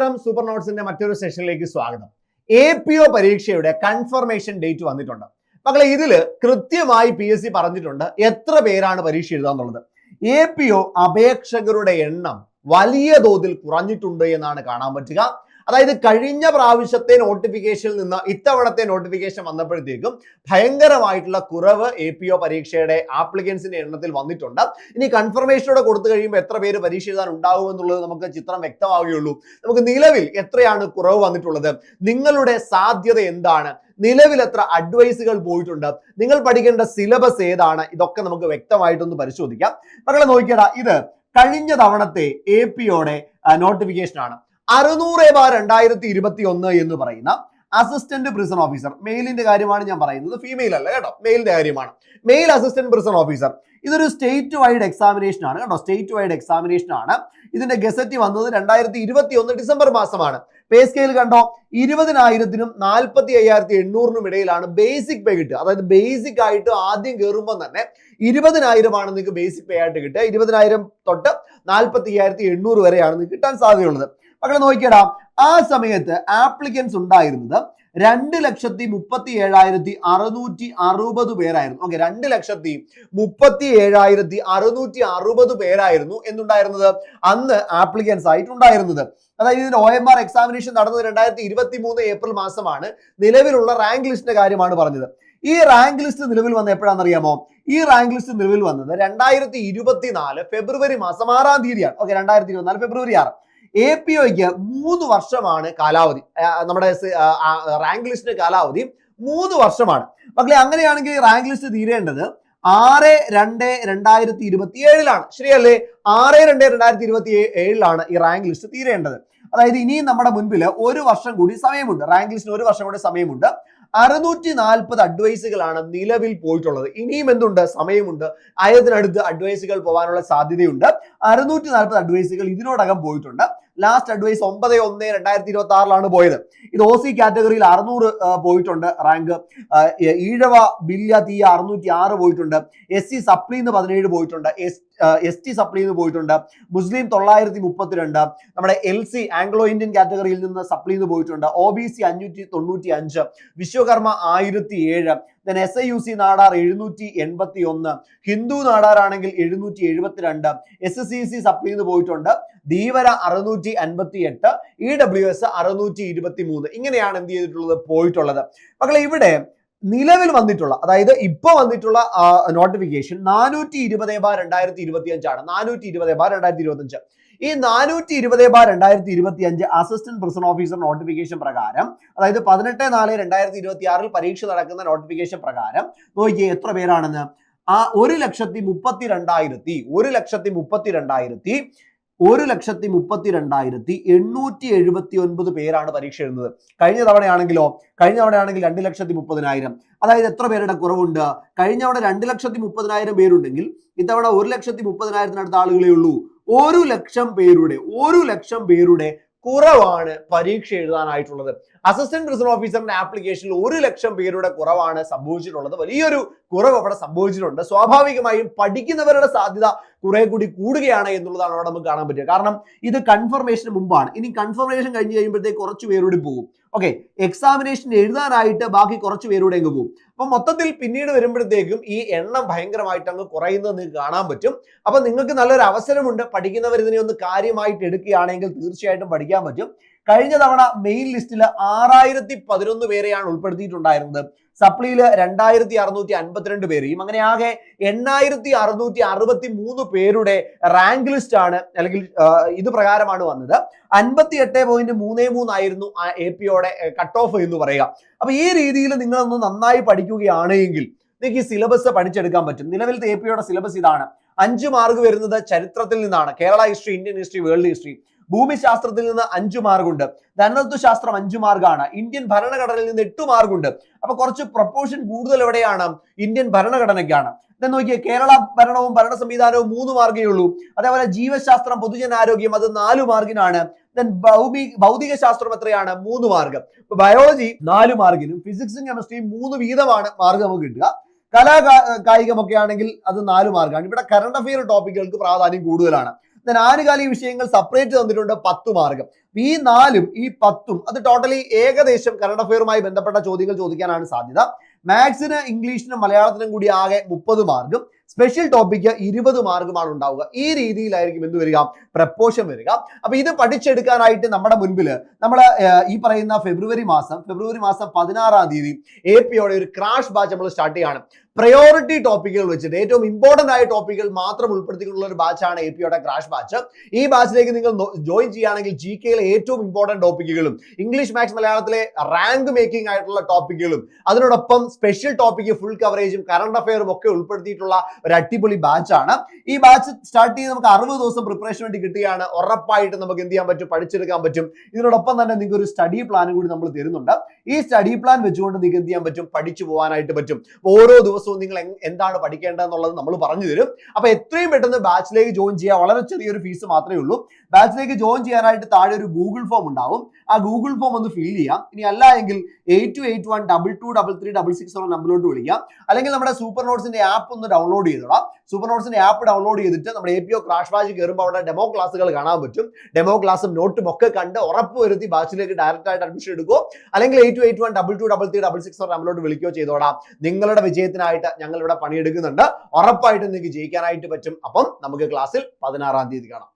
നമസ്കാരം, സൂപ്പർ നോട്ട്സിന്റെ മറ്റൊരു സെഷനിലേക്ക് സ്വാഗതം. APO പരീക്ഷയുടെ കൺഫർമേഷൻ ഡേറ്റ് വന്നിട്ടുണ്ട്. മക്കളെ, ഇതില് കൃത്യമായി PSC പറഞ്ഞിട്ടുണ്ട് എത്ര പേരാണ് പരീക്ഷ എഴുതാന്നുള്ളത്. APO അപേക്ഷകരുടെ എണ്ണം വലിയ തോതിൽ കുറഞ്ഞിട്ടുണ്ട് എന്നാണ് കാണാൻ പറ്റുക. അതായത് കഴിഞ്ഞ പ്രാവശ്യത്തെ നോട്ടിഫിക്കേഷനിൽ നിന്ന് ഇത്തവണത്തെ നോട്ടിഫിക്കേഷൻ വന്നപ്പോഴത്തേക്കും ഭയങ്കരമായിട്ടുള്ള കുറവ് APO പരീക്ഷയുടെ ആപ്ലിക്കൻസിന്റെ എണ്ണത്തിൽ വന്നിട്ടുണ്ട്. ഇനി കൺഫർമേഷനോടെ കൊടുത്തു കഴിയുമ്പോൾ എത്ര പേര് പരീക്ഷ എഴുതാൻ ഉണ്ടാവും എന്നുള്ളത് നമുക്ക് ചിത്രം വ്യക്തമാവുകയുള്ളൂ. നമുക്ക് നിലവിൽ എത്രയാണ് കുറവ് വന്നിട്ടുള്ളത്, നിങ്ങളുടെ സാധ്യത എന്താണ്, നിലവിൽ എത്ര അഡ്വൈസുകൾ പോയിട്ടുണ്ട്, നിങ്ങൾ പഠിക്കേണ്ട സിലബസ് ഏതാണ്, ഇതൊക്കെ നമുക്ക് വ്യക്തമായിട്ടൊന്ന് പരിശോധിക്കാം. മക്കളെ നോക്കിയടാ, ഇത് കഴിഞ്ഞ തവണത്തെ APOയുടെ നോട്ടിഫിക്കേഷൻ ആണ്. 600/2021 എന്ന് പറയുന്ന അസിസ്റ്റന്റ് പ്രിസൺ ഓഫീസർ, മെയിലിന്റെ കാര്യമാണ് ഞാൻ പറയുന്നത്, ഫീമെയിൽ അല്ല കേട്ടോ, മെയിലിന്റെ കാര്യമാണ്. മെയിൽ അസിസ്റ്റന്റ് പ്രിസൺ ഓഫീസർ ഇതൊരു സ്റ്റേറ്റ് വൈഡ് എക്സാമിനേഷൻ ആണ് കേട്ടോ, സ്റ്റേറ്റ് വൈഡ് എക്സാമിനേഷൻ ആണ്. ഇതിന്റെ ഗസറ്റ് വന്നത് 2021 ഡിസംബർ മാസമാണ്. പേ സ്കെയിൽ കണ്ടോ, 20,000-നും 45,800-നും ഇടയിലാണ് ബേസിക് പേ കിട്ടുക. അതായത് ബേസിക് ആയിട്ട് ആദ്യം കയറുമ്പോൾ തന്നെ 20,000 ആണ് നിങ്ങൾക്ക് ബേസിക് പേ ആയിട്ട് കിട്ടുക. 20,000 തൊട്ട് 45,800 വരെയാണ് നിങ്ങൾക്ക് കിട്ടാൻ സാധ്യതയുള്ളത്. മക്കളെ നോക്കിയടാ, ആ സമയത്ത് ആപ്ലിക്കൻസ് ഉണ്ടായിരുന്നത് 2,37,660 പേരായിരുന്നു. ഓക്കെ, 2,37,660 പേരായിരുന്നു എന്നുണ്ടായിരുന്നത് അന്ന് ആപ്ലിക്കൻസ് ആയിട്ടുണ്ടായിരുന്നത്. അതായത് ഇതിന്റെ OMR എക്സാമിനേഷൻ നടന്നത് 2023 ഏപ്രിൽ മാസമാണ്. നിലവിലുള്ള റാങ്ക് ലിസ്റ്റിന്റെ കാര്യമാണ് പറഞ്ഞത്. ഈ റാങ്ക് ലിസ്റ്റ് നിലവിൽ വന്ന എപ്പോഴാണെന്നറിയാമോ? ഈ റാങ്ക് ലിസ്റ്റ് നിലവിൽ വന്നത് 2024 ഫെബ്രുവരി മാസം 6-ാം തീയതിയാണ്. ഓക്കെ, 2024 ഫെബ്രുവരി 6. APOയ്ക്ക് 3 വർഷമാണ് കാലാവധി. നമ്മുടെ റാങ്ക് ലിസ്റ്റിന്റെ കാലാവധി 3 വർഷമാണ്. മക്കളെ, അങ്ങനെയാണെങ്കിൽ റാങ്ക് ലിസ്റ്റ് തീരേണ്ടത് 6/2/2027 ശരിയല്ലേ? 6/2/2027 ഈ റാങ്ക് ലിസ്റ്റ് തീരേണ്ടത്. അതായത് ഇനിയും നമ്മുടെ മുൻപിൽ 1 വർഷം കൂടി സമയമുണ്ട്. റാങ്ക് ലിസ്റ്റിന് 1 വർഷം കൂടി സമയമുണ്ട്. 640 അഡ്വൈസുകളാണ് നിലവിൽ പോയിട്ടുള്ളത്. ഇനിയും എന്തുണ്ട്, സമയമുണ്ട്. ആയിരത്തിനടുത്ത് അഡ്വൈസുകൾ പോകാനുള്ള സാധ്യതയുണ്ട്. 640 അഡ്വൈസുകൾ ഇതിനോടകം പോയിട്ടുണ്ട്. ലാസ്റ്റ് അഡ്വൈസ് 9/1/2026 പോയത്. ഇത് OC കാറ്റഗറിയിൽ 600 പോയിട്ടുണ്ട് റാങ്ക്. ഈഴവ ബില്യ തീയ 606 പോയിട്ടുണ്ട്. SC സപ്ലിന്ന് 17 പോയിട്ടുണ്ട്. ST സപ്ലിന്ന് പോയിട്ടുണ്ട്. മുസ്ലിം 932. നമ്മുടെ LC ആംഗ്ലോ ഇന്ത്യൻ കാറ്റഗറിയിൽ നിന്ന് സപ്ലിന്ന് പോയിട്ടുണ്ട്. OBC 595, Vishwakarma 1007, SIUC Nadar 781, Hindu നാടാറാണെങ്കിൽ 772, SCC സപ്ലിന്ന് പോയിട്ടുണ്ട്. ധീവര 658, EWS 623. ഇങ്ങനെയാണ് എന്ത് ചെയ്തിട്ടുള്ളത്, പോയിട്ടുള്ളത്. മക്കളെ, ഇവിടെ നിലവിൽ വന്നിട്ടുള്ള, അതായത് ഇപ്പൊ വന്നിട്ടുള്ള നോട്ടിഫിക്കേഷൻ 420/2025 ആണ്. 420/2025. ഈ 420/2025 അസിസ്റ്റന്റ് പ്രിസൺ ഓഫീസർ നോട്ടിഫിക്കേഷൻ പ്രകാരം, അതായത് 18/4/2026 പരീക്ഷ നടക്കുന്ന നോട്ടിഫിക്കേഷൻ പ്രകാരം നോക്കിയേ എത്ര പേരാണെന്ന്. 1,32,879 പേരാണ് പരീക്ഷ എഴുതുന്നത്. കഴിഞ്ഞ തവണയാണെങ്കിൽ 2,30,000. അതായത് എത്ര പേരുടെ കുറവുണ്ട്? കഴിഞ്ഞ തവണ 2,30,000 പേരുണ്ടെങ്കിൽ ഇത്തവണ 1,30,000-നടുത്ത ആളുകളേ ഉള്ളൂ. 1,00,000 പേരുടെ കുറവാണ് പരീക്ഷ എഴുതാനായിട്ടുള്ളത്. അസിസ്റ്റന്റ് പ്രിസൺ ഓഫീസറിന്റെ ആപ്ലിക്കേഷനിൽ 1,00,000 പേരുടെ കുറവാണ് സംഭവിച്ചിട്ടുള്ളത്. വലിയൊരു കുറവ് അവിടെ സംഭവിച്ചിട്ടുണ്ട്. സ്വാഭാവികമായും പഠിക്കുന്നവരുടെ സാധ്യത കുറെ കൂടി കൂടുകയാണ് എന്നുള്ളതാണ് അവിടെ നമുക്ക് കാണാൻ പറ്റുക. കാരണം ഇത് കൺഫർമേഷന് മുമ്പാണ്. ഇനി കൺഫർമേഷൻ കഴിഞ്ഞ് കഴിയുമ്പോഴത്തേക്ക് കുറച്ച് പേരൂടെ പോകും. ഓക്കെ, എക്സാമിനേഷൻ എഴുതാനായിട്ട് ബാക്കി കുറച്ച് പേരൂടെ അങ്ങ് പോകും. അപ്പൊ മൊത്തത്തിൽ പിന്നീട് വരുമ്പോഴത്തേക്കും ഈ എണ്ണം ഭയങ്കരമായിട്ട് അങ്ങ് കുറയുന്നത് നിങ്ങൾക്ക് കാണാൻ പറ്റും. അപ്പൊ നിങ്ങൾക്ക് നല്ലൊരു അവസരമുണ്ട്. പഠിക്കുന്നവർ ഇതിനെ ഒന്ന് കാര്യമായിട്ട് എടുക്കുകയാണെങ്കിൽ തീർച്ചയായിട്ടും പഠിക്കാൻ പറ്റും. കഴിഞ്ഞ തവണ മെയിൻ ലിസ്റ്റിൽ 6,011 പേരെയാണ് ഉൾപ്പെടുത്തിയിട്ടുണ്ടായിരുന്നത്. സപ്ലിയിൽ 2,652 പേരെയും, അങ്ങനെ ആകെ 8,663 പേരുടെ റാങ്ക് ലിസ്റ്റ് ആണ്, അല്ലെങ്കിൽ ഇത് പ്രകാരമാണ് വന്നത്. 58.33 ആയിരുന്നു APOയുടെ കട്ട് ഓഫ് എന്ന് പറയുക. അപ്പൊ ഈ രീതിയിൽ നിങ്ങളൊന്ന് നന്നായി പഠിക്കുകയാണെങ്കിൽ നിങ്ങൾക്ക് ഈ സിലബസ് പഠിച്ചെടുക്കാൻ പറ്റും. നിലവിലത്തെ APOയുടെ സിലബസ് ഇതാണ്. 5 മാർക്ക് വരുന്നത് ചരിത്രത്തിൽ നിന്നാണ്. Kerala history, Indian history, world history. ഭൂമിശാസ്ത്രത്തിൽ നിന്ന് 5 മാർക്കുണ്ട്. ധനതത്വശാസ്ത്രം 5 മാർക്കാണ്. ഇന്ത്യൻ ഭരണഘടനയിൽ നിന്ന് 8 മാർക്കുണ്ട്. അപ്പൊ കുറച്ച് പ്രൊപ്പോർഷൻ കൂടുതൽ എവിടെയാണ്? ഇന്ത്യൻ ഭരണഘടനയ്ക്കാണ്. then നോക്കിയേ കേരള ഭരണവും ഭരണ സംവിധാനവും 3 മാർക്കേ ഉള്ളൂ. അതേപോലെ ജീവശാസ്ത്രം പൊതുജനാരോഗ്യം അത് 4 മാർക്കിനാണ്. then ഭൗതിക ശാസ്ത്രം എത്രയാണ്? 3 മാർക്ക്. ബയോളജി 4 മാർക്കിനും ഫിസിക്സും കെമിസ്ട്രിയും 3 വീതമാണ് മാർക്ക് നമുക്ക് കിട്ടുക. കലാ കായികമൊക്കെ ആണെങ്കിൽ അത് 4 മാർക്കാണ്. ഇവിടെ കറണ്ട് അഫെയർ ടോപ്പിക്കുകൾക്ക് പ്രാധാന്യം കൂടുതലാണ്. ദെൻ ആനുകാലിക വിഷയങ്ങൾ സെപ്പറേറ്റ് തന്നിട്ടുണ്ട് 10 മാർക്ക്. ഈ 4ഉം ഈ 10ഉം അത് ടോട്ടലി ഏകദേശം കറണ്ട് അഫെയറുമായി ബന്ധപ്പെട്ട ചോദ്യങ്ങൾ ചോദിക്കാനാണ് സാധ്യത. മാത്സിന്, ഇംഗ്ലീഷിനും മലയാളത്തിനും കൂടി ആകെ 30 മാർക്കും സ്പെഷ്യൽ ടോപ്പിക്ക് 20 മാർക്കുമാണ് ഉണ്ടാവുക. ഈ രീതിയിലായിരിക്കും എന്ത് വരിക, പ്രപ്പോർഷൻ വരിക. അപ്പൊ ഇത് പഠിച്ചെടുക്കാനായിട്ട് നമ്മുടെ മുൻപിൽ നമ്മൾ ഈ പറയുന്ന ഫെബ്രുവരി മാസം 16-ാം തീയതി APOയുടെ ഒരു ക്രാഷ് ബാച്ച് നമ്മൾ സ്റ്റാർട്ട് ചെയ്യാണ്. പ്രയോറിറ്റി ടോപ്പിക്കുകൾ വെച്ചിട്ട് ഏറ്റവും ഇമ്പോർട്ടന്റ് ആയ ടോപ്പിക്കുകൾ മാത്രം ഉൾപ്പെടുത്തിയിട്ടുള്ള ഒരു ബാച്ചാണ് APOയുടെ ക്രാഷ് ബാച്ച്. ഈ ബാച്ചിലേക്ക് നിങ്ങൾ ജോയിൻ ചെയ്യുകയാണെങ്കിൽ GKയിലെ ഏറ്റവും ഇമ്പോർട്ടന്റ് ടോപ്പിക്കുകളും ഇംഗ്ലീഷ്, മാത്സ്, മലയാളത്തിലെ റാങ്ക് മേക്കിംഗ് ആയിട്ടുള്ള ടോപ്പിക്കുകളും അതിനോടൊപ്പം സ്പെഷ്യൽ ടോപ്പിക്ക് ഫുൾ കവറേജും കറണ്ട് അഫെയറും ഒക്കെ ഉൾപ്പെടുത്തിയിട്ടുള്ള ഒരു അടിപൊളി ബാച്ചാണ്. ഈ ബാച്ച് സ്റ്റാർട്ട് ചെയ്ത് നമുക്ക് 60 ദിവസം പ്രിപ്പറേഷൻ വേണ്ടി കിട്ടുകയാണ്. ഉറപ്പായിട്ട് നമുക്ക് എന്ത് ചെയ്യാൻ പറ്റും, പഠിച്ചെടുക്കാൻ പറ്റും. ഇതിനോടൊപ്പം തന്നെ നിങ്ങൾക്ക് ഒരു സ്റ്റഡി പ്ലാൻ കൂടി നമ്മൾ തരുന്നുണ്ട്. ഈ സ്റ്റഡി പ്ലാൻ വെച്ചുകൊണ്ട് നിങ്ങൾക്ക് എന്ത് ചെയ്യാൻ പറ്റും, പഠിച്ചു പോകാനായിട്ട് പറ്റും. ഓരോ ദിവസവും നിങ്ങൾ എന്താണ് പഠിക്കേണ്ടതെന്നുള്ളത് നമ്മൾ പറഞ്ഞു തരും. അപ്പൊ എത്രയും പെട്ടെന്ന് ബാച്ചിലേക്ക് ജോയിൻ ചെയ്യുക. വളരെ ചെറിയൊരു ഫീസ് മാത്രമേ ഉള്ളൂ. ബാച്ചിലേക്ക് ജോയിൻ ചെയ്യാനായിട്ട് താഴെ ഒരു ഗൂഗിൾ ഫോം ഉണ്ടാവും. ആ ഗൂഗിൾ ഫോം ഒന്ന് ഫിൽ ചെയ്യാം. ഇനി അല്ല എങ്കിൽ 8281223366 നമ്പറിലോട്ട് വിളിക്കാം. അല്ലെങ്കിൽ നമ്മുടെ സൂപ്പർ നോട്ട്സിന്റെ ആപ്പ് ഒന്ന് ഡൗൺലോഡ് ചെയ്തോളാം. സൂപ്പർ നോട്ട്സിന്റെ ആപ്പ് ഡൗൺലോഡ് ചെയ്തിട്ട് നമ്മുടെ APO ക്രാഷ് ബാച്ച് കയറുമ്പോൾ അവിടെ ഡെമോ ക്ലാസ്സുകൾ കാണാൻ പറ്റും. ഡെമോ ക്ലാസ്സും നോട്ടും ഒക്കെ കണ്ട് ഉറപ്പ് വരുത്തി ബാച്ചിലേക്ക് ഡയറക്റ്റ് ആയിട്ട് അഡ്മിഷൻ എടുക്കുമോ, അല്ലെങ്കിൽ 8281223366 നമ്പറിലോട്ട് വിളിക്കുകയോ ചെയ്തോളാം. നിങ്ങളുടെ വിജയത്തിനായിട്ട് ഞങ്ങൾ ഇവിടെ പണിയെടുക്കുന്നുണ്ട്. ഉറപ്പായിട്ടും നിങ്ങൾക്ക് ജയിക്കാനായിട്ട് പറ്റും. അപ്പം നമുക്ക് ക്ലാസ്സിൽ 16-ാം തീയതി കാണാം.